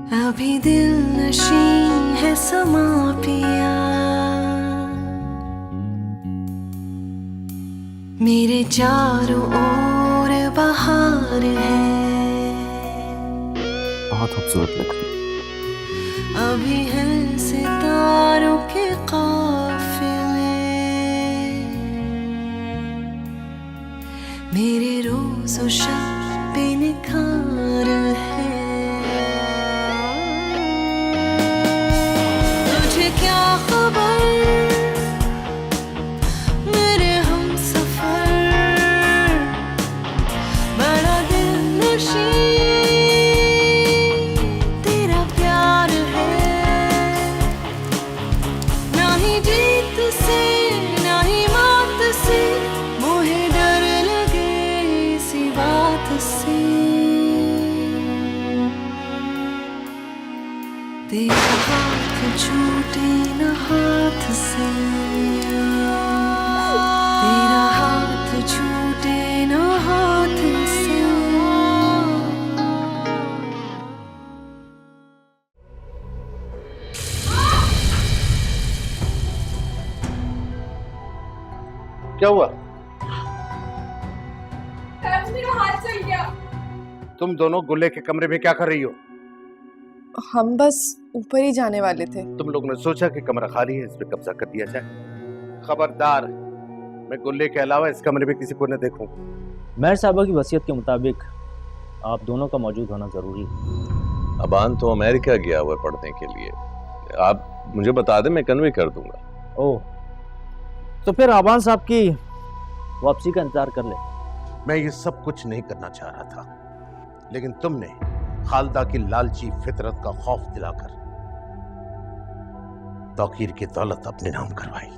अभी दिल नशी है समा पिया, मेरे चारों ओर बहार है। बहुत खूबसूरत लग रही है। अभी है सितारों के काफिले, मेरे रोज़ और शब पे निखार है। तुझे क्या खबर मेरे हमसफर, बड़ा दिल नशी तेरा प्यार है। ना ही जीत से ना ही मात से मोहे डर लगे इसी बात से। तेरा हाथ छूटे न हाथ से, तेरा हाथ छूटे न हाथ से। क्या हुआ? मेरा हाथ चल गया। तुम दोनों गुल्ले के कमरे में क्या कर रही हो? हम बस ऊपर ही जाने वाले थे। तुम लोगों ने सोचा कि कमरा खाली है, इस पे कब्जा कर दिया जाए। खबरदार, मैं गुल्ले के अलावा इस कमरे में किसी को न देखूं। मेयर साहबा की वसीयत के मुताबिक आप दोनों का मौजूद होना जरूरी है। अबान तो अमेरिका गया हुआ है पढ़ने के लिए, आप मुझे बता दें, मैं कन्वे कर दूंगा। ओह, तो फिर आबान साहब की वापसी का इंतजार कर ले। मैं ये सब कुछ नहीं करना चाह रहा था, लेकिन तुमने खालदा की लालची फितरत का खौफ दिलाकर तौकीर की दौलत अपने नाम करवाई।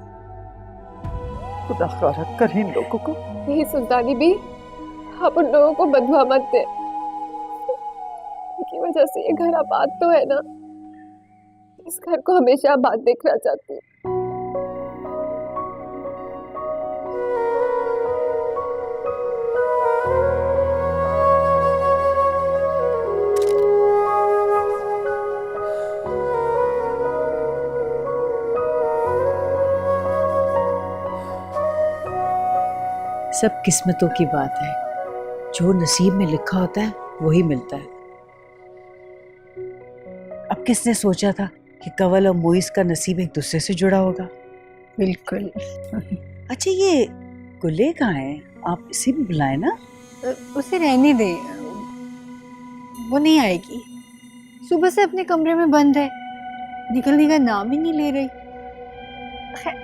खुदा खैर कर इन लोगों को। नहीं सुल्तानी भी, आप उन लोगों को बदवा मत दे। उनकी वजह से ये घर आबाद तो है ना, इस घर को हमेशा आबाद देखना चाहती हूँ। सब किस्मतों की बात है, जो नसीब में लिखा होता है वही मिलता है। अब किसने सोचा था कि कंवल और मोइस का नसीब एक दूसरे से जुड़ा होगा। बिल्कुल। अच्छा, ये गुल्ले कहाँ है? आप इसे भी बुलाए ना। उसे रहने दे, वो नहीं आएगी। सुबह से अपने कमरे में बंद है, निकलने का नाम ही नहीं ले रही।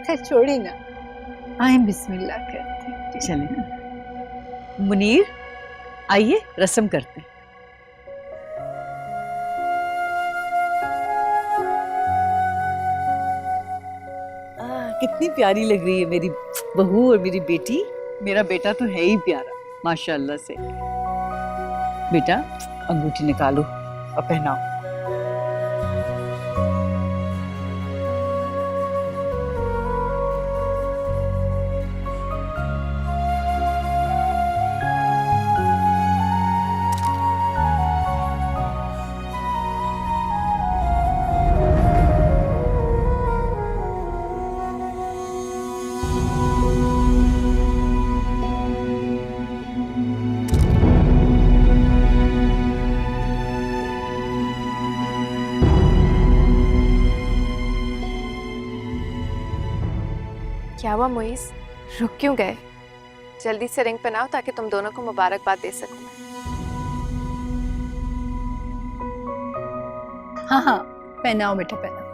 खैर छोड़ी ना, आए बिस्मिल्लाह करते। चले ना। मुनीर, आइए रस्म करते हैं। कितनी प्यारी लग रही है मेरी बहू और मेरी बेटी। मेरा बेटा तो है ही प्यारा माशाल्लाह से। बेटा, अंगूठी निकालो और पहनाओ। क्या हुआ मोइस, रुक क्यों गए? जल्दी से रिंग पहनाओ ताकि तुम दोनों को मुबारकबाद दे सकूं। हाँ हाँ, पहनाओ बेटा पहनाओ।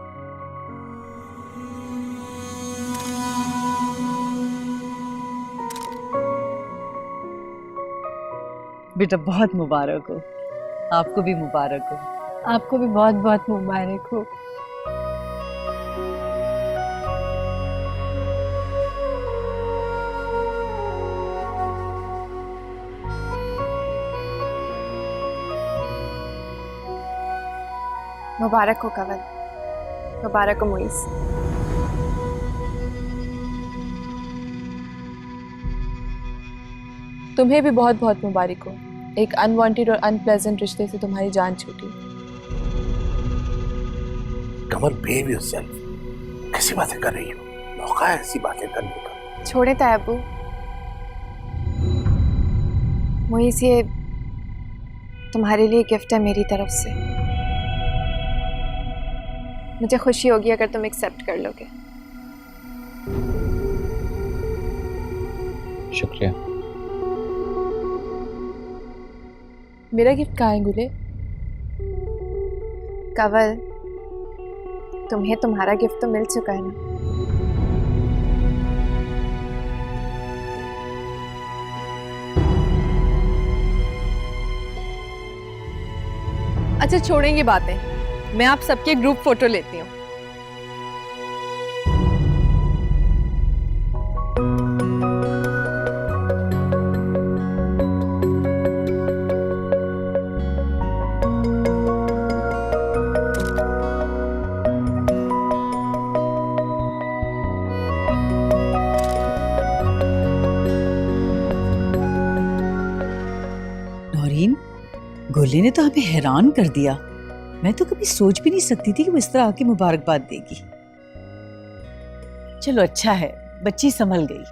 बेटा बहुत मुबारक हो, आपको भी मुबारक हो। आपको भी बहुत बहुत मुबारक हो। मुबारक हो कंवल, मुबारक हो मोइस। तुम्हें भी बहुत बहुत मुबारक हो। एक अनवांटेड और अनप्लेजेंट रिश्ते से तुम्हारी जान छूटी। कमल, behave yourself. कैसी बातें कर रही हो? मौका है ऐसी बातें करने का। छोड़े तायबू, मोइस, ये तुम्हारे लिए गिफ्ट है मेरी तरफ से। मुझे खुशी होगी अगर तुम एक्सेप्ट कर लोगे। शुक्रिया। मेरा गिफ्ट कहाँ है गुले? कंवल, तुम्हें तुम्हारा गिफ्ट तो मिल चुका है ना। अच्छा छोड़ेंगे बातें, मैं आप सबके ग्रुप फोटो लेती हूँ। नौरीन, गोले ने तो हमें हैरान कर दिया। मैं तो कभी सोच भी नहीं सकती थी कि वो इस तरह आके मुबारकबाद देगी। चलो अच्छा है, बच्ची संभल गई।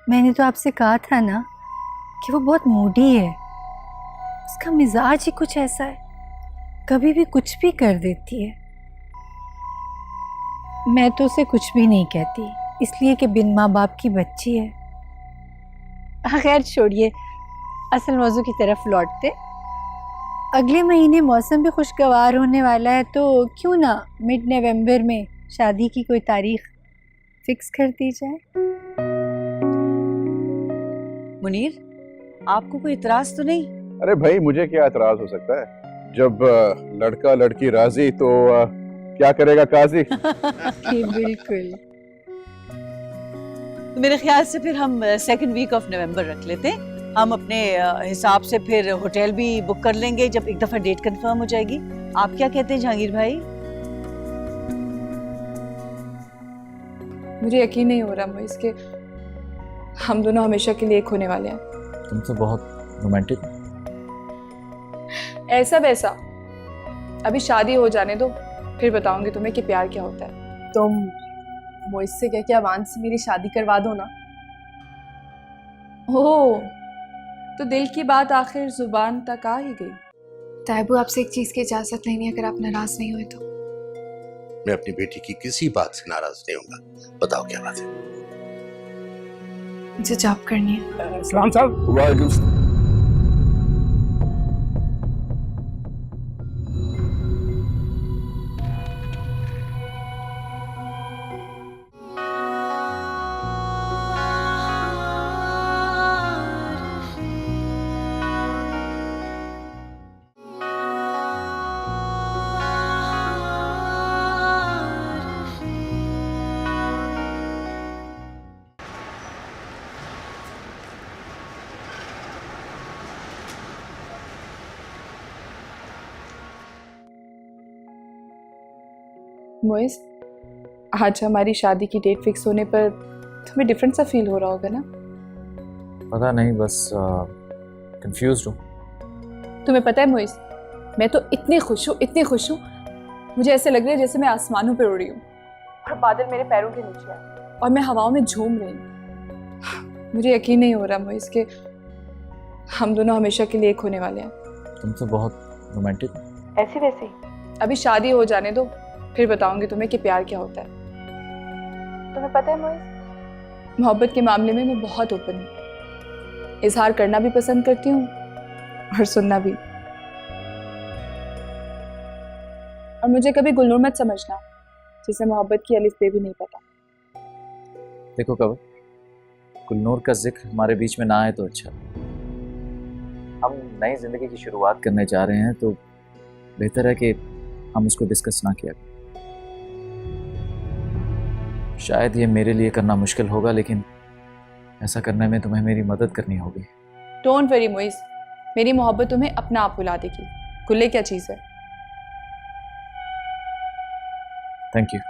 मैंने तो आपसे कहा था ना कि वो बहुत मूडी है। उसका मिजाज ही कुछ ऐसा है, कभी भी कुछ भी कर देती है। मैं तो उसे कुछ भी नहीं कहती, इसलिए कि बिन माँ बाप की बच्ची है। खैर छोड़िए, असल मौजू की तरफ लौटते। अगले महीने मौसम भी खुशगवार होने वाला है, तो क्यों ना मिड नवंबर में शादी की कोई तारीख फिक्स कर दी जाए। मुनीर, आपको कोई इतराज तो नहीं? अरे भाई, मुझे क्या एतराज हो सकता है? जब लड़का लड़की राजी तो क्या करेगा काजी। बिल्कुल। तो मेरे ख्याल से फिर हम सेकंड वीक ऑफ नवंबर रख लेते हैं। हम अपने हिसाब से फिर होटल भी बुक कर लेंगे जब एक दफा डेट कंफर्म हो जाएगी। आप क्या कहते हैं जहांगीर भाई? मुझे यकीन नहीं हो रहा मोइस के हम दोनों हमेशा के लिए एक होने वाले हैं। तुम तो बहुत रोमांटिक। ऐसा वैसा, अभी शादी हो जाने दो, फिर बताऊंगी तुम्हें कि प्यार क्या होता है। तुम मोइस से कह के अवान से मेरी शादी करवा दो ना। ओह, तो दिल की बात आखिर जुबान तक आ ही गई। तायबू, आपसे एक चीज की इजाजत लेनी है, अगर आप नाराज नहीं हुए तो। मैं अपनी बेटी की किसी बात से नाराज नहीं होऊंगा। बताओ क्या बात है? मुझे जॉब करनी है। सलाम साहब। वालेकुम। मोइस, आज हमारी शादी की डेट फिक्स होने पर तुम्हें डिफरेंट सा फील हो रहा होगा ना? पता नहीं, बस कंफ्यूज्ड हूँ। तुम्हें पता है मोइस, मैं तो इतनी खुश हूँ, मुझे ऐसे लग रहा है जैसे मैं आसमानों पर उड़ी हूँ और बादल मेरे पैरों के नीचे है और मैं हवाओं में झूम रही हूँ। मुझे यकीन नहीं हो रहा मोइस कि हम दोनों हमेशा के लिए एक होने वाले हैं। तुम तो बहुत रोमांटिक। ऐसी वैसी, अभी शादी हो जाने दो, फिर बताऊंगी तुम्हें कि प्यार क्या होता है। तुम्हें पता है मोइस, मोहब्बत के मामले में मैं बहुत ओपन हूँ। इजहार करना भी पसंद करती हूँ और सुनना भी। और मुझे कभी गुलनूर मत समझना, जिसे मोहब्बत की अलिफ बे भी नहीं पता। देखो कंवल, गुलनूर का जिक्र हमारे बीच में ना आए तो अच्छा। हम नई जिंदगी की शुरुआत करने जा रहे हैं, तो बेहतर है कि हम उसको डिस्कस ना किया। शायद ये मेरे लिए करना मुश्किल होगा, लेकिन ऐसा करने में तुम्हें मेरी मदद करनी होगी। डोंट वरी मोइस, मेरी मोहब्बत तुम्हें अपना आप बुला देगी। गुल्ले क्या चीज़ है। Thank you.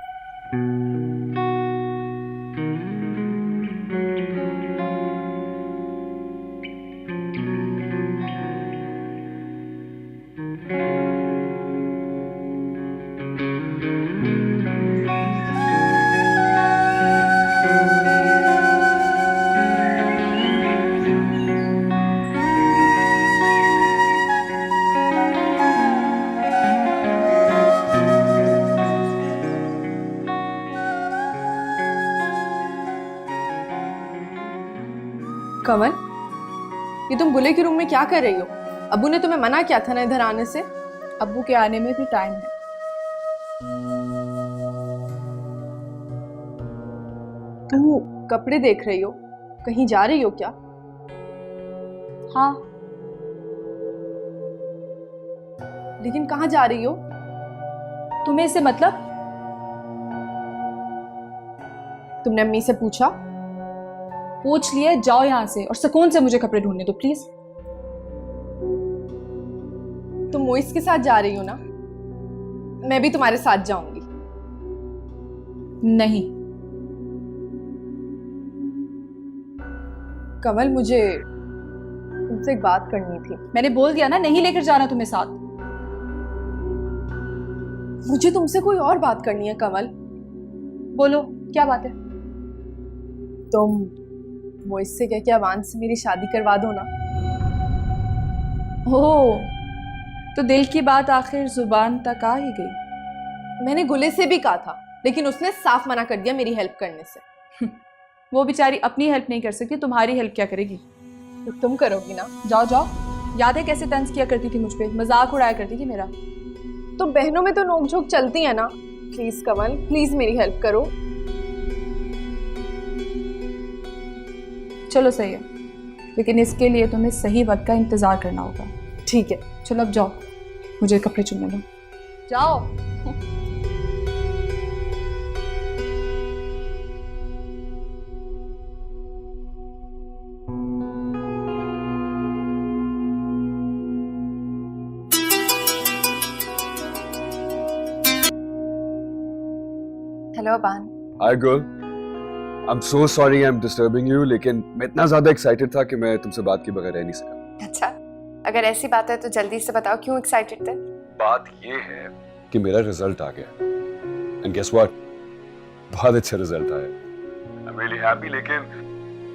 कमल, ये तुम गुले के रूम में क्या कर रही हो? अब्बू ने तुम्हें मना किया था ना इधर आने से। अब्बू के आने में भी टाइम है। तुम कपड़े देख रही हो, कहीं जा रही हो क्या? हाँ। लेकिन कहाँ जा रही हो? तुम्हें इससे मतलब? तुमने अम्मी से पूछा? पूछ लिए, जाओ यहाँ से और सुकून से मुझे कपड़े ढूंढने दो प्लीज। तुम मोइस के साथ जा रही हो ना? मैं भी तुम्हारे साथ जाऊंगी। नहीं। कमल, मुझे तुमसे एक बात करनी थी। मैंने बोल दिया ना, नहीं लेकर जाना तुम्हें साथ। मुझे तुमसे कोई और बात करनी है कमल। बोलो, क्या बात है? तुम मोइस से कह के अवान से मेरी शादी करवा दो ना। ओह, तो दिल की बात आखिर जुबान तक आ ही गई। मैंने गुले से भी कहा था, लेकिन उसने साफ मना कर दिया मेरी हेल्प करने से। वो बेचारी अपनी हेल्प नहीं कर सकती, तुम्हारी हेल्प क्या करेगी? तो तुम करोगी ना? जाओ जाओ। याद है कैसे तंज किया करती थी मुझ पे, मजाक उड़ाया करती थी मेरा। तो बहनों में तो नोकझोंक चलती है ना। प्लीज कमल, प्लीज मेरी हेल्प करो। चलो सही है, लेकिन इसके लिए तुम्हें सही वक्त का इंतजार करना होगा। ठीक है, चलो अब जाओ, मुझे कपड़े चुनने दो। जाओ। Hello Aban. Hi girl, I am so sorry I am disturbing you, लेकिन मैं इतना ज्यादा एक्साइटेड था कि मैं तुमसे बात के बगैर रह नहीं सका। अच्छा, अगर ऐसी बात है तो जल्दी से बताओ, क्यों एक्साइटेड थे? बात ये है कि मेरा रिजल्ट आ गया, एंड गेस व्हाट, बहुत अच्छा रिजल्ट आया। आई एम रियली हैप्पी, लेकिन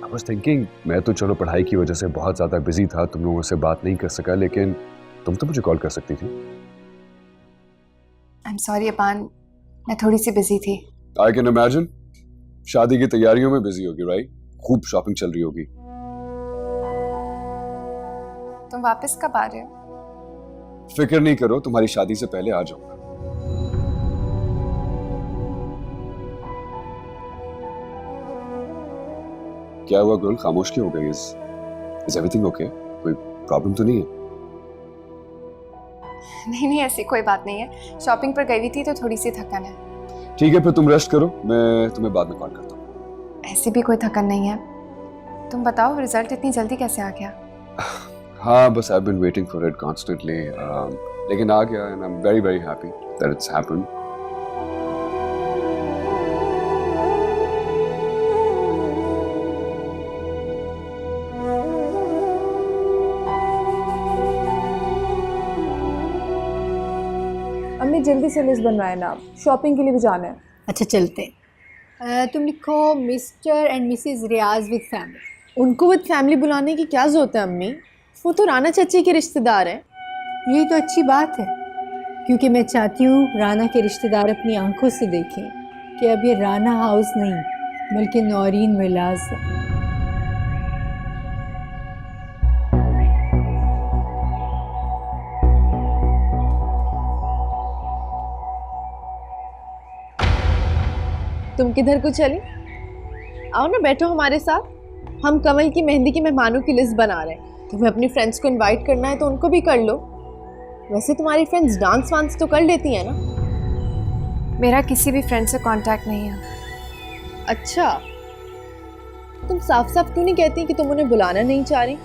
आई वाज थिंकिंग, मैं तो चलो पढ़ाई की वजह से बहुत ज्यादा बिजी था, तुम लोगों से बात नहीं कर सका, लेकिन तुम तो मुझे कॉल कर सकती थी। आई एम सॉरी अबान, मैं थोड़ी सी बिजी थी। आई कैन इमेजिन, शादी की तैयारियों में बिजी होगी, राइट? खूब शॉपिंग चल रही होगी। तुम वापस कब आ रहे हो? फिक्र नहीं करो, तुम्हारी शादी से पहले आ जाऊंगा। क्या हुआ गर्ल, खामोश क्यों हो गई? Is everything okay? कोई प्रॉब्लम तो नहीं है? नहीं, ऐसी कोई बात नहीं है। शॉपिंग पर गई हुई थी तो थोड़ी सी थकन है। ठीक है, फिर तुम रेस्ट करो, मैं तुम्हें बाद में कॉल करता हूँ। ऐसी भी कोई थकन नहीं है। तुम बताओ, रिजल्ट इतनी जल्दी कैसे आ गया? हाँ, बस I have been waiting for it constantly, लेकिन आ गया, and I am very very happy that it's happened. अम्मी जल्दी से लिस्ट बनवाए ना, शॉपिंग के लिए भी जाना है। अच्छा चलते। तुम लिखो Mr and Mrs Riyaz with family. उनको विद फैमिली बुलाने की क्या जरूरत है अम्मी? वो तो राना चाची के रिश्तेदार हैं। यही तो अच्छी बात है, क्योंकि मैं चाहती हूँ राना के रिश्तेदार अपनी आंखों से देखें कि अब ये राना हाउस नहीं बल्कि नौरीन विलास है। तुम किधर को चली? आओ ना, बैठो हमारे साथ। हम कमल की मेहंदी की मेहमानों की लिस्ट बना रहे हैं। तुम्हें अपनी फ्रेंड्स को इनवाइट करना है तो उनको भी कर लो। वैसे तुम्हारी फ्रेंड्स डांस वांस तो कर लेती हैं ना? मेरा किसी भी फ्रेंड से कांटेक्ट नहीं है। अच्छा, तुम साफ साफ क्यों नहीं कहती कि तुम उन्हें बुलाना नहीं चाह रही?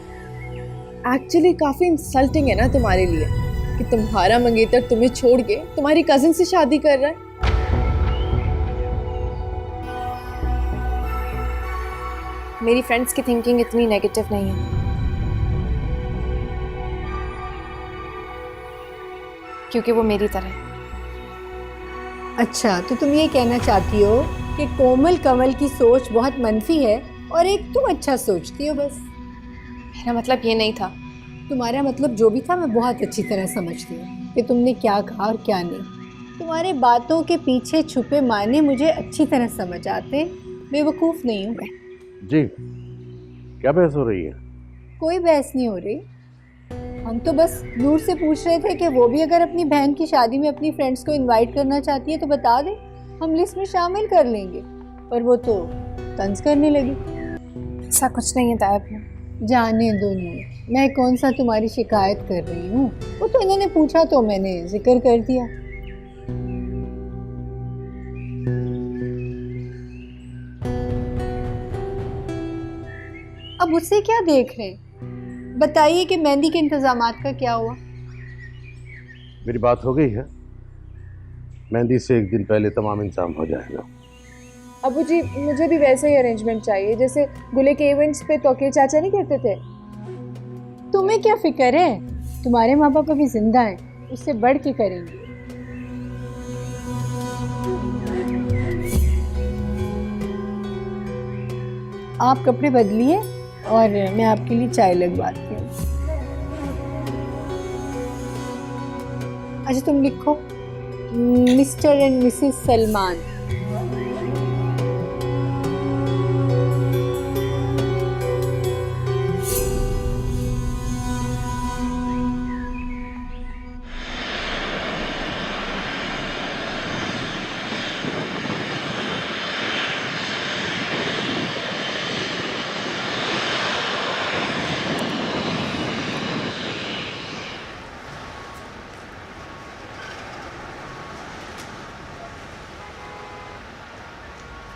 एक्चुअली काफ़ी इंसल्टिंग है ना तुम्हारे लिए कि तुम्हारा मंगेतर तुम्हें छोड़ के तुम्हारी कजिन से शादी कर रहा है। मेरी फ्रेंड्स की थिंकिंग इतनी नेगेटिव नहीं है, क्योंकि वो मेरी तरह। अच्छा, तो तुम ये कहना चाहती हो कि कोमल कमल की सोच बहुत मनफी है और एक तुम अच्छा सोचती हो बस। मेरा मतलब ये नहीं था। तुम्हारा मतलब जो भी था मैं बहुत अच्छी तरह समझती हूँ कि तुमने क्या कहा और क्या नहीं। तुम्हारे बातों के पीछे छुपे माने मुझे अच्छी तरह समझ आते, बेवकूफ़ नहीं हूँ मैं। जी, क्या बहस हो रही है? कोई बहस नहीं हो रही। हम तो बस नूर से पूछ रहे थे कि वो भी अगर अपनी बहन की शादी में अपनी फ्रेंड्स को इनवाइट करना चाहती है तो बता दे, हम लिस्ट में शामिल कर लेंगे। पर वो तो तंज करने लगी। ऐसा कुछ नहीं है तायब। जाने दो नूर, मैं कौन सा तुम्हारी शिकायत कर रही हूँ। वो तो इन्होंने पूछा तो मैंने जिक्र कर दिया। अब उससे क्या देख रहे हैं? बताइए कि मेहंदी के इंतजामात का क्या हुआ? मेरी बात हो गई है, मेहंदी से एक दिन पहले तमाम इंतजाम हो जाएगा। अबू जी, मुझे भी वैसे ही अरेंजमेंट चाहिए जैसे गुले के इवेंट्स पे तोके चाचा नहीं करते थे। तुम्हें क्या फिक्र है? तुम्हारे माँ बाप अभी जिंदा हैं, उससे बढ़ के करेंगे। आप कपड़े बदलिए और मैं आपके लिए चाय लगवाती हूँ। अच्छा तुम लिखो, मिस्टर एंड मिसेस सलमान।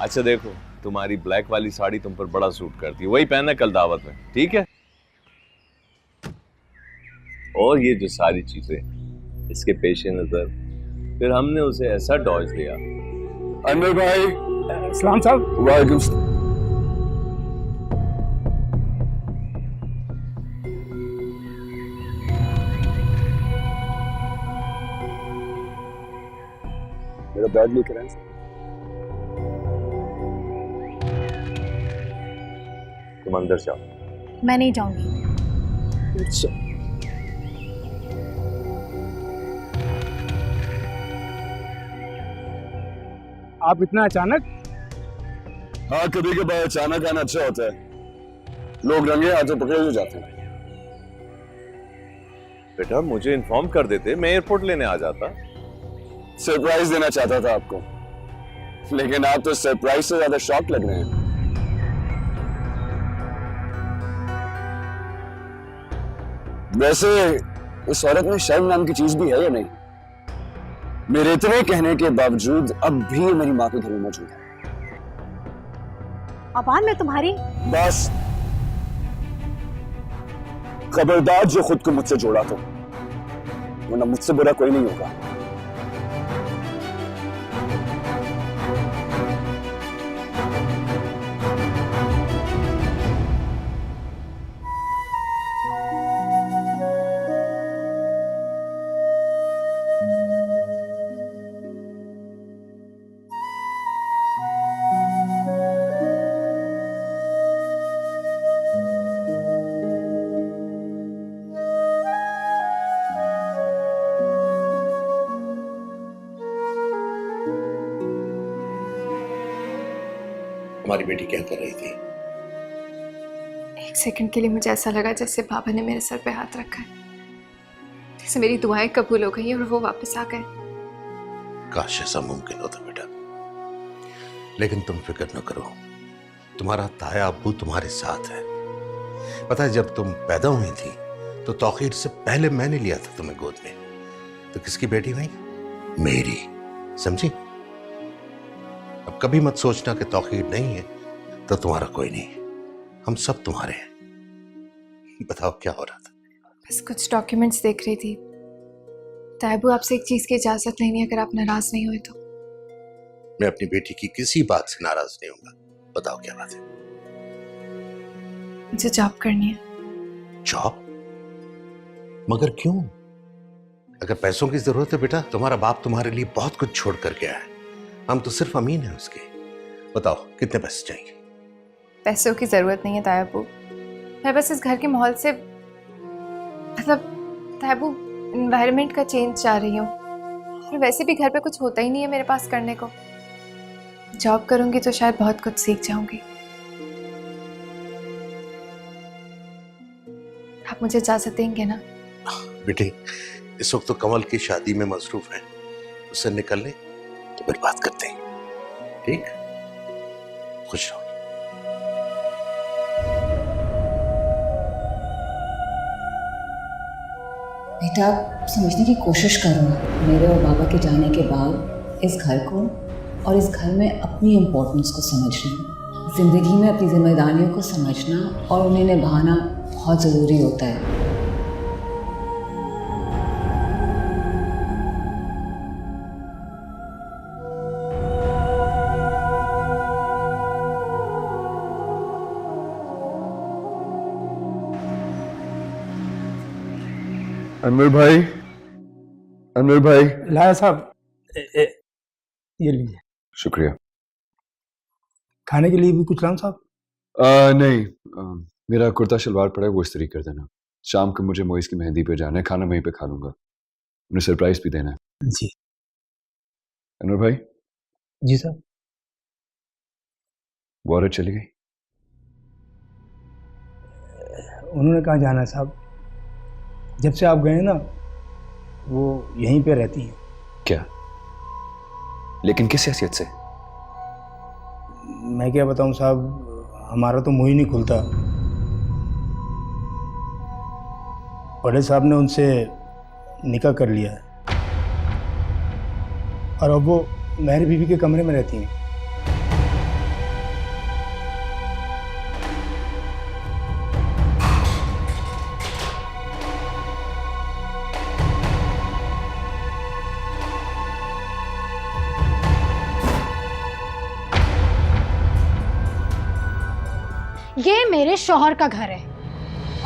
अच्छा देखो, तुम्हारी ब्लैक वाली साड़ी तुम पर बड़ा सूट करती है, वही पहनना कल दावत में, ठीक है? और ये जो सारी चीजें इसके पेश नजर फिर हमने उसे ऐसा डॉज दिया। अनवर भाई, सलाम साहब। वालेकुम। मेरा बैग लेकर आए। तुम अंदर जाओ। मैं नहीं जाऊंगी। आप इतना अचानक? हाँ, कभी कभार अचानक आना अच्छा होता है। लोग रंगे हाथों पकड़े हुए जाते हैं। बेटा मुझे इन्फॉर्म कर देते, मैं एयरपोर्ट लेने आ जाता। सरप्राइज देना चाहता था आपको, लेकिन आप तो सरप्राइज से ज्यादा शॉक लग रहे हैं। वैसे इस औरत में शर्म नाम की चीज भी है या नहीं? मेरे इतने कहने के बावजूद अब भी ये मेरी माँ के घर में मौजूद है। अबान मैं तुम्हारी बस खबरदार जो खुद को मुझसे जोड़ा तो, वरना मुझसे बुरा कोई नहीं होगा। हमारी बेटी क्या कर रही थी? एक सेकंड के लिए मुझे ऐसा लगा जैसे बाबा ने मेरे सर पे हाथ रखा है, जैसे मेरी दुआएं कबूल हो गई और वो वापस आ गए। काश ऐसा मुमकिन होता बेटा, लेकिन तुम फिक्र न करो, तुम्हारा ताया अब्बू तुम्हारे साथ है। पता है जब तुम पैदा हुई थी तो तौकीर से पहले मैंने लिया था तुम्हें गोद में। तो किसकी बेटी हुई? मेरी, समझी? अब कभी मत सोचना कि तौकीर नहीं है तो तुम्हारा कोई नहीं, हम सब तुम्हारे हैं। बताओ क्या हो रहा था? बस कुछ डॉक्यूमेंट्स देख रही थी। तायबू आपसे एक चीज की इजाजत लेनी है, अगर आप नाराज नहीं हुए तो। मैं अपनी बेटी की किसी बात से नाराज नहीं होगा। बताओ क्या बात है? मुझे जॉब करनी है। जॉब? मगर क्यों? अगर पैसों की जरूरत है बेटा, तुम्हारा बाप तुम्हारे लिए बहुत कुछ छोड़ कर गया है, हम तो सिर्फ अमीन हैं उसके। बताओ कितने पैसे चाहिए? पैसों की जरूरत नहीं है तायबू, मैं बस इस घर के माहौल से, मतलब तायबू एनवायरनमेंट का चेंज चाह रही हूँ। और वैसे भी घर पे कुछ होता ही नहीं है मेरे पास करने को। जॉब करूंगी तो शायद बहुत कुछ सीख जाऊंगी। मुझे इजाजत देंगे ना? बेटे, इस वक्त तो कमल की शादी में मसरूफ है, उससे निकल ले तो फिर बात करते हैं, ठीक? खुश रहो। बेटा, आप समझने की कोशिश करो। मेरे और बाबा के जाने के बाद इस घर को और इस घर में अपनी इम्पोर्टेंस को समझना, ज़िंदगी में अपनी जिम्मेदारियों को समझना और उन्हें निभाना बहुत ज़रूरी होता है। अनवर भाई, अनवर भाई। लाया साहब, ये लीजिए। शुक्रिया। खाने के लिए भी कुछ लाऊं साहब? नहीं, मेरा कुर्ता शलवार पड़ा है, वो इस्त्री कर देना। शाम को मुझे मोइस की मेहंदी पे जाना है, खाना वहीं पे खा लूंगा। उन्हें सरप्राइज भी देना है। जी। अनवर भाई। जी साहब। वो औरत चली गई? उन्होंने कहाँ जाना है साहब, जब से आप गए ना वो यहीं पे रहती हैं। क्या? लेकिन किस हैसियत से? मैं क्या बताऊं साहब, हमारा तो मुंह ही नहीं खुलता। बड़े साहब ने उनसे निकाह कर लिया है और अब वो मेहर बीवी के कमरे में रहती हैं। ये मेरे शौहर का घर है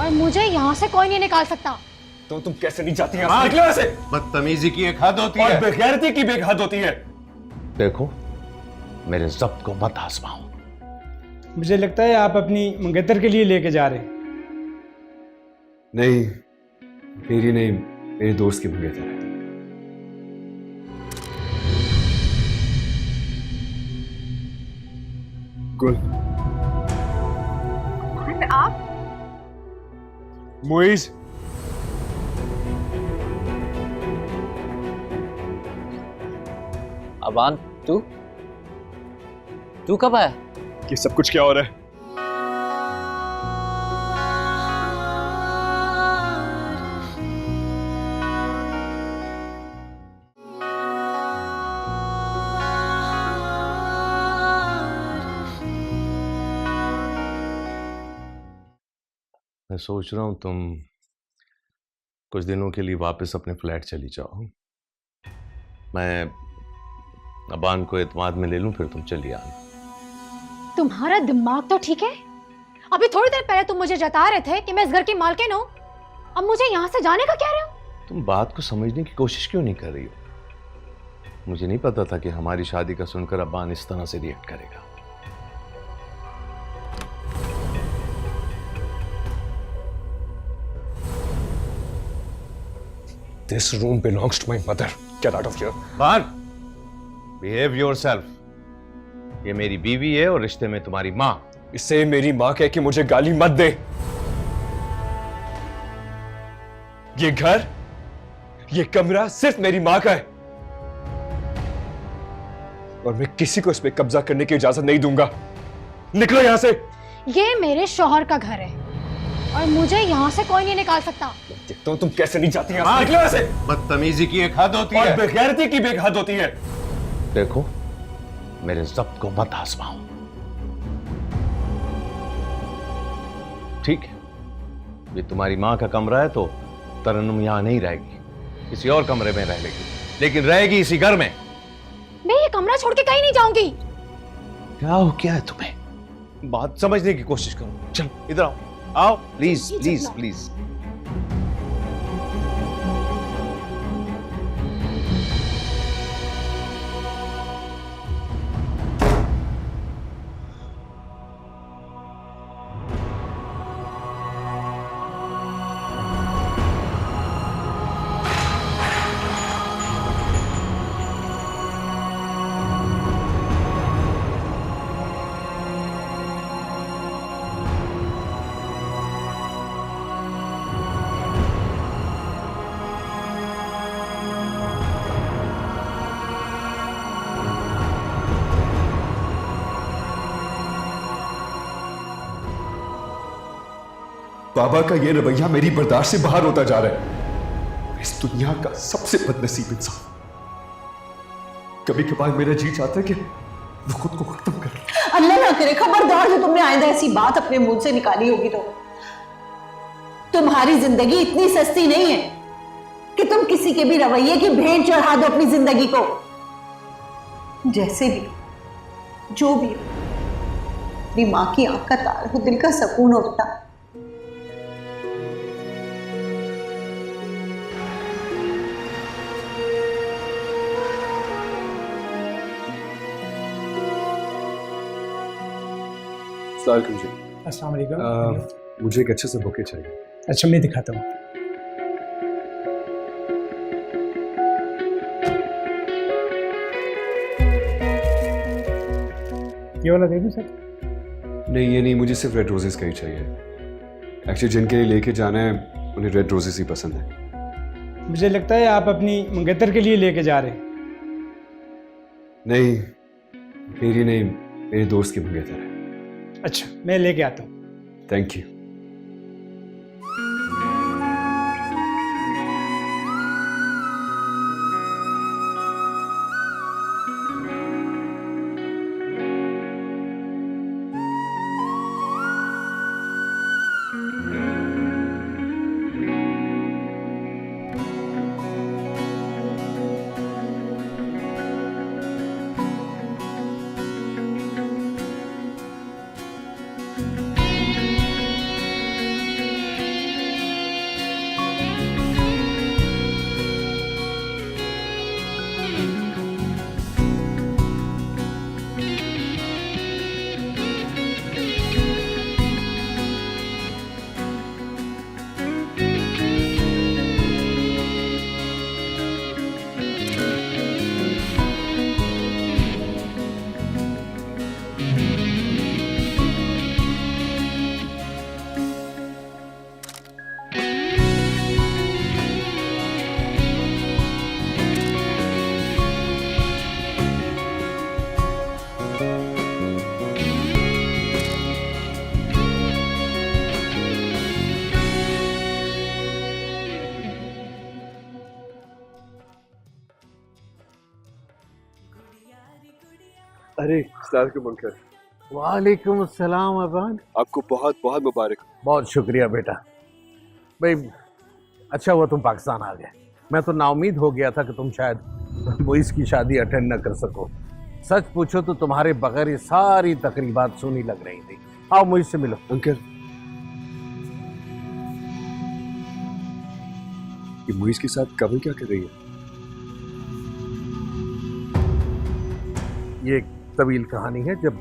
और मुझे यहाँ से कोई नहीं निकाल सकता। तो तुम कैसे नहीं जाती हैं? निकलो ऐसे। बदतमीजी की एक हद होती है और बेगैरती की भी एक हद होती है। देखो, मेरे ज़ब्त को मत आजमाओ। मुझे लगता है आप अपनी मंगेतर के लिए लेके जा रहे हैं। नहीं, मेरी नहीं, मेरे दोस्त की मंगेतर है। गुल। आप? मोइज। अबान, तू कब आया? ये सब कुछ क्या हो रहा है? मैं सोच रहा हूं तुम कुछ दिनों के लिए वापस अपने फ्लैट चली जाओ। मैं अबान को एतमाद में ले लूं, फिर तुम चली आना। तुम्हारा दिमाग तो ठीक है? अभी थोड़ी देर पहले तुम मुझे जता रहे थे कि मैं इस घर की मालकिन हूँ, अब मुझे यहाँ से जाने का कह रहे हो? तुम बात को समझने की कोशिश क्यों नहीं कर रही हो? मुझे नहीं पता था कि हमारी शादी का सुनकर अबान इस तरह से रिएक्ट करेगा। This room belongs to my mother. Get out of here. बाहर। Behave yourself. ये मेरी बीवी है और रिश्ते में तुम्हारी माँ। इससे मेरी माँ कह कि मुझे गाली मत दे। ये घर, ये कमरा सिर्फ मेरी माँ का है और मैं किसी को इस पे कब्जा करने की इजाजत नहीं दूंगा। निकलो यहां से। ये मेरे शौहर का घर है और मुझे यहाँ से कोई नहीं निकाल सकता। देखता हूं तुम कैसे नहीं जाती हैं। निकलो यहां से। बदतमीजी की एक हद होती है और बेगैरती की भी एक हद होती है। देखो, मेरे ज़ब्त को मत आजमाओ, ठीक है? ये तुम्हारी माँ का कमरा है तो तरन्नुम यहाँ नहीं रहेगी, किसी और कमरे में रह लेगी, लेकिन रहेगी इसी घर में। मैं ये कमरा छोड़ के कहीं नहीं जाऊंगी। क्या हो क्या है तुम्हें? बात समझने की कोशिश करो। चल इधर आओ, आओ प्लीज प्लीज प्लीज। बाबा का ये रवैया मेरी बर्दाश्त से बाहर होता जा रहा है। इस दुनिया का सबसे बदनसीब इंसान। कभी कभार मेरा जी चाहता है कि वो खुद को खत्म कर ले। अल्लाह ना करे, खबरदार जो तुमने आइंदा ऐसी बात अपने मुंह से निकाली होगी तो। तुम्हारी जिंदगी इतनी सस्ती नहीं है कि तुम किसी के भी रवैये की भेंट चढ़ा दो अपनी जिंदगी को। जैसे भी जो भी हो, अपनी माँ की आंख का तार हो, दिल का सुकून होता। अस्सलाम वालेकुम। मुझे एक अच्छे से बुके चाहिए। अच्छा मैं दिखाता हूँ। ये वाला दे दूँ सर? नहीं ये नहीं, मुझे सिर्फ रेड रोजेस का ही चाहिए। एक्चुअली जिनके लिए लेके जाना है उन्हें रेड रोजेस ही पसंद है। मुझे लगता है आप अपनी मंगेतर के लिए लेके जा रहे हैं। नहीं, मेरी नहीं, मेरे दोस्त की मंगेतर है। अच्छा मैं लेके आता हूँ। Thank you. अरे अस्सलाम वालेकुम अंकल। वालेकुम अस्सलाम अबान। आपको बहुत बहुत मुबारक। बहुत शुक्रिया बेटा। भाई अच्छा हुआ तुम पाकिस्तान आ गए। मैं तो नाउमीद हो गया था कि तुम शायद मुइस की शादी अटेंड न कर सको। सच पूछो तो तुम्हारे बगैर ये सारी तकरीबात सुनी लग रही थी। आओ मुइस से मिलो। अंकल ये मुइस के साथ कभी क्या कर रही है? ये एक तवील कहानी है, जब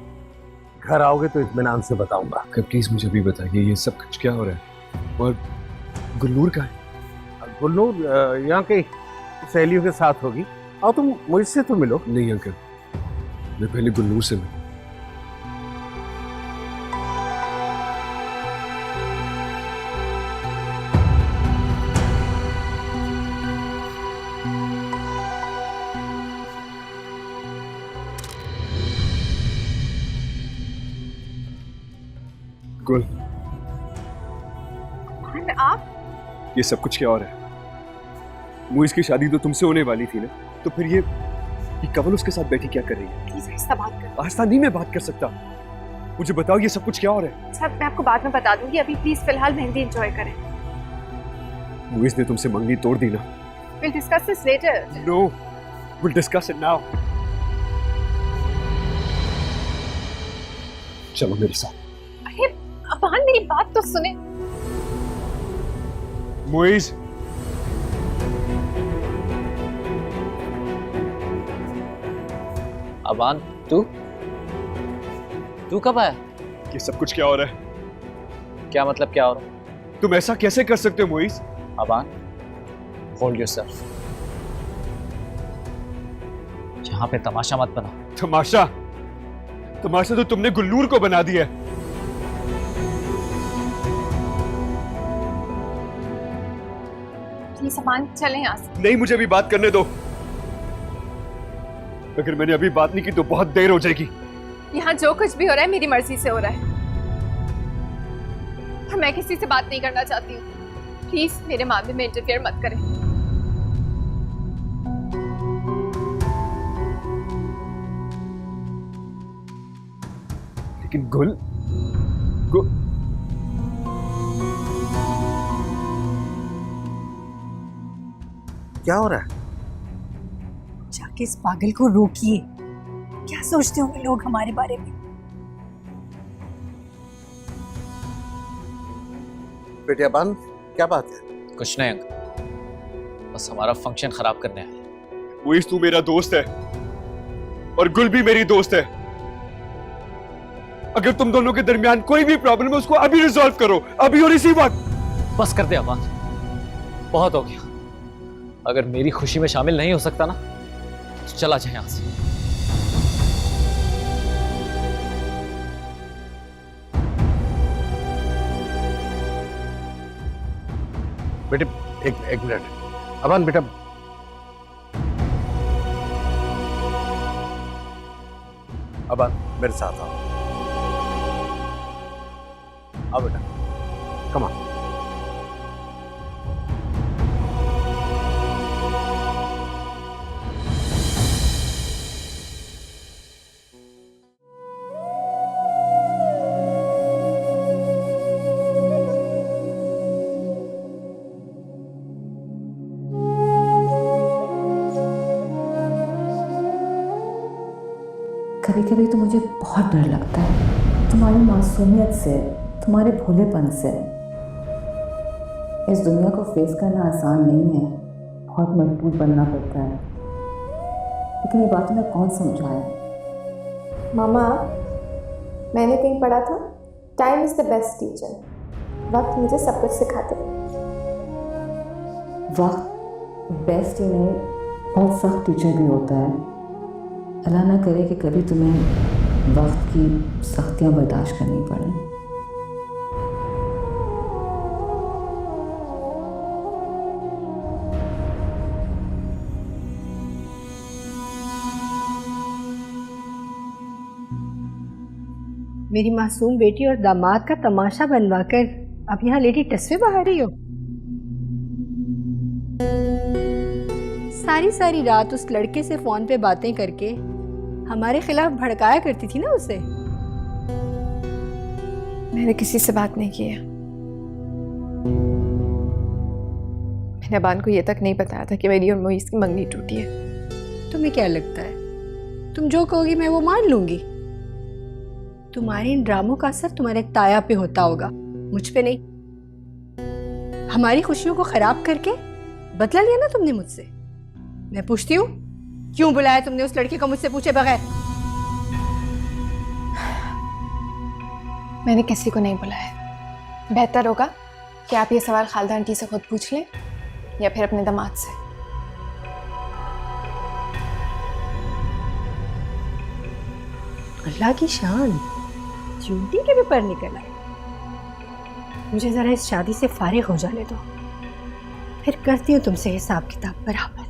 घर आओगे तो इत्मीनान से बताऊंगा। प्लीज मुझे अभी बताइए ये सब कुछ क्या हो रहा है? और गुलनूर का है? गुलनूर यहाँ के सहेलियों के साथ होगी। आओ तुम मुझसे तो मिलो। नहीं अंकल, मैं पहले गुलनूर से मिलूं। गुल, आप ये सब कुछ क्या हो रहा है? मुइस की शादी तो तुमसे होने वाली थी ना, तो फिर ये कवल उसके साथ बैठी क्या कर रही है? प्लीज आहिस्ता बात कर। आहिस्ता नहीं मैं बात कर सकता। मुझे बताओ ये सब कुछ क्या हो रहा है? सब मैं आपको बाद में बता दूंगी, अभी प्लीज फिलहाल मेहंदी एंजॉय करें। मुइस ने तुमसे मंगनी तोड़ दी ना? We'll discuss this later. No, we'll discuss it now. चलो मेरे साथ। अरे अबान मेरी बात तो सुने। मुइस, अबान तू कब आया? ये सब कुछ क्या हो रहा है? क्या मतलब क्या हो रहा है? तुम ऐसा कैसे कर सकते हो मुइस? Aban hold yourself. यहाँ पे तमाशा मत बना। तमाशा? तमाशा तो तुमने गुलनूर को बना दिया। प्लीज अबान चलें यहाँ से। नहीं, मुझे अभी बात करने दो। अगर मैंने अभी बात नहीं की तो बहुत देर हो जाएगी। यहाँ जो कुछ भी हो रहा है मेरी मर्जी से हो रहा है। और मैं किसी से बात नहीं करना चाहती हूँ। प्लीज मेरे मामले में इंटरफेयर मत करें। लेकिन गुल क्या हो रहा है? जाके इस पागल को रोकिए। क्या सोचते होंगे लोग हमारे बारे में? बेटे अबान, क्या बात है? कुछ नहीं अंकल, बस हमारा फंक्शन खराब करने आए। मुइस, तू मेरा दोस्त है और गुल भी मेरी दोस्त है। अगर तुम दोनों के दरमियान कोई भी प्रॉब्लम है, उसको अभी रिजॉल्व करो, अभी और इसी वक्त। बस कर दे अबान, बहुत हो गया। अगर मेरी खुशी में शामिल नहीं हो सकता ना तो चला जाए यहां से। बेटे एक मिनट। अबान बेटा, अबान मेरे साथ आओ। आओ बेटा, कम ऑन। कभी कभी तो मुझे बहुत डर लगता है तुम्हारी मासूमियत से, तुम्हारे भोलेपन से। इस दुनिया को फेस करना आसान नहीं है, बहुत मजबूत बनना पड़ता है। लेकिन ये बात तुम्हें कौन समझाए? मामा, मैंने कहीं पढ़ा था, time is the best teacher. वक्त मुझे सब कुछ सिखाते हैं। वक्त बेस्ट ही नहीं, बहुत सख्त टीचर भी होता है। अल्लाह ना करे कि कभी तुम्हें वक्त की सख्तियाँ बर्दाश्त करनी पड़े। मेरी मासूम बेटी और दामाद का तमाशा बनवाकर अब यहाँ लेडी टसवे बहा रही हो। सारी सारी रात उस लड़के से फोन पे बातें करके हमारे खिलाफ भड़काया करती थी ना उसे। मैंने किसी से बात नहीं की है। मैंने अबान को ये तक नहीं बताया था कि मेरी और मोइस की मंगनी टूटी है। तुम्हें क्या लगता है तुम जो कहोगी मैं वो मान लूंगी? तुम्हारे इन ड्रामों का असर तुम्हारे ताया पे होता होगा, मुझ पे नहीं। हमारी खुशियों को खराब करके बदला लिया ना तुमने मुझसे। मैं पूछती हूँ, क्यों बुलाया तुमने उस लड़के को मुझसे पूछे बगैर? मैंने किसी को नहीं बुलाया। बेहतर होगा कि आप ये सवाल खालदा आंटी से खुद पूछ लें या फिर अपने दामाद से। अल्लाह की शान, चूंटी के भी पर निकल आए। मुझे जरा इस शादी से फारिग हो जाने दो, फिर करती हूँ तुमसे हिसाब किताब बराबर।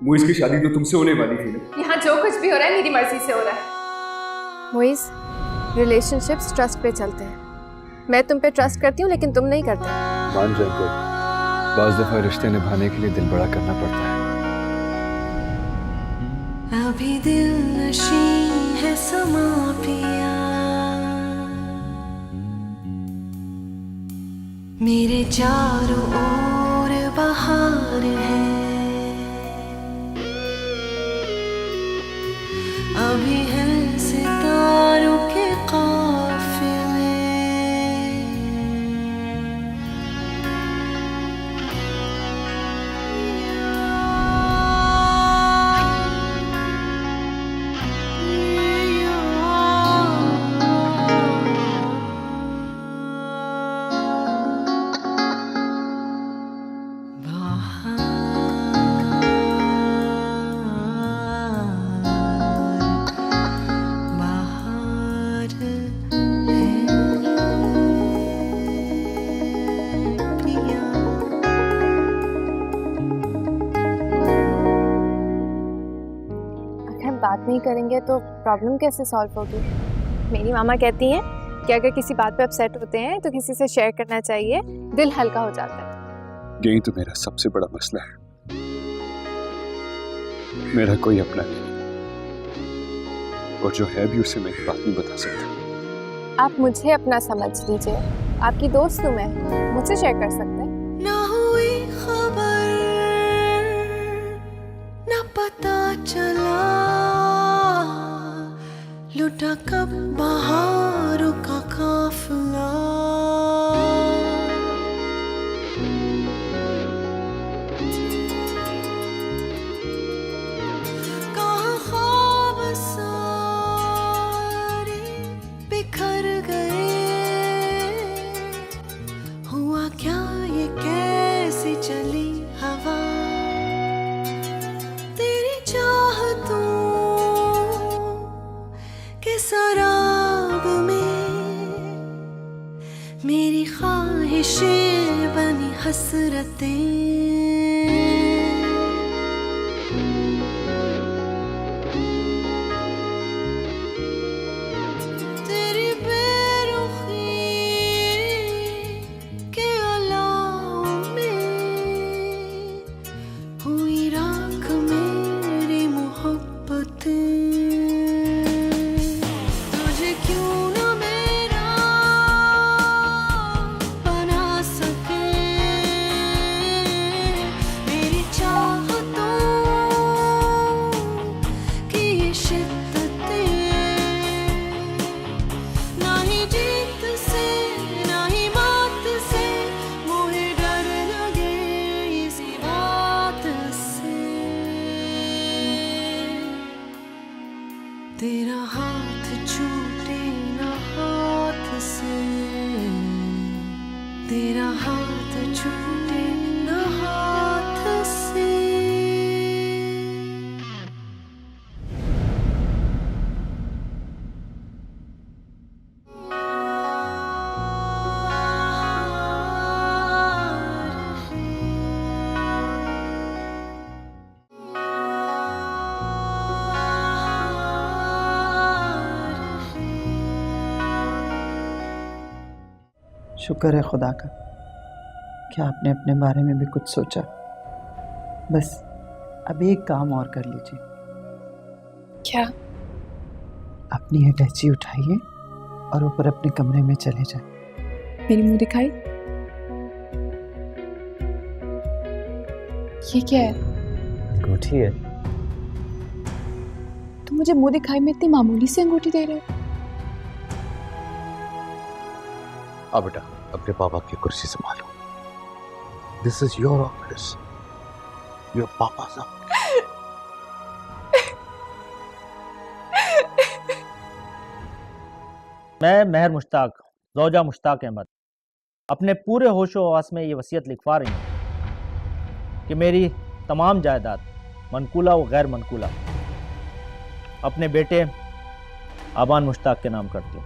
मुइस की शादी तो तुमसे होने वाली थी ना? यहाँ जो कुछ भी हो रहा है मेरी मर्जी से हो रहा है। मोइस, रिलेशनशिप्स ट्रस्ट पे चलते हैं। मैं तुम पे ट्रस्ट करती हूँ लेकिन तुम नहीं करते। मान जाए को, बाज़ दफा रिश्ते निभाने के लिए दिल बड़ा करना पड़ता है। अभी दिल नशी है समा पिया, मेरे चारों ओर बहार है। अभी है सितारों के काफिले, बहार नहीं करेंगे तो प्रॉब्लम कैसे सॉल्व होगी? मेरी मामा कहती हैं कि अगर किसी बात पे अपसेट होते हैं तो किसी से शेयर करना चाहिए, दिल हल्का हो जाता है। यही तो मेरा सबसे बड़ा मसला है, मेरा कोई अपना नहीं, और जो है भी उसे मेरी बात नहीं बता सकता। आप मुझे अपना समझ लीजिए, आपकी दोस्त हूँ मैं, मुझसे शेयर कर सकते हैं। ना हुई खबर, ना पता चला, लुटा कब बहारों का काफिला। कहाँ ख्वाब सारे बिखर गए, हुआ क्या ये कैसी चली हवा, तेरी चाहतों के सराब में मेरी ख्वाहिशें बनी हसरतें। तेरी बेरुखी के अलाव में हुई राख मेरी मोहब्बतें। तुझे क्यों ना मेरा बना सके, मेरी चाहतों की ये शिद्दतें। ना ही जीत से ना ही मात से मोहे डर लगे इसी बात से। तेरा हाथ छूटे ना हाथ से, तेरा हाथ छूटे ना हाथ से। शुक्र है खुदा का कि आपने अपने बारे में भी कुछ सोचा। बस अब एक काम और कर लीजिए। क्या? अपनी अटैची उठाइए और ऊपर अपने कमरे में चले जाएं। मेरी मुंह दिखाई? ये क्या है? अंगूठी है। तुम मुझे मुंह दिखाई में इतनी मामूली सी अंगूठी दे रहे हो? अब बेटा अपने पापा की कुर्सी संभालो। This is your office, your पापा साहब। मैं महर मुश्ताक, ज़ौजा मुश्ताक अहमद, अपने पूरे होशो हवास में ये वसीयत लिखवा रही हूँ कि मेरी तमाम जायदाद मनकूला व गैर मनकूला अपने बेटे आबान मुश्ताक के नाम करती हूँ।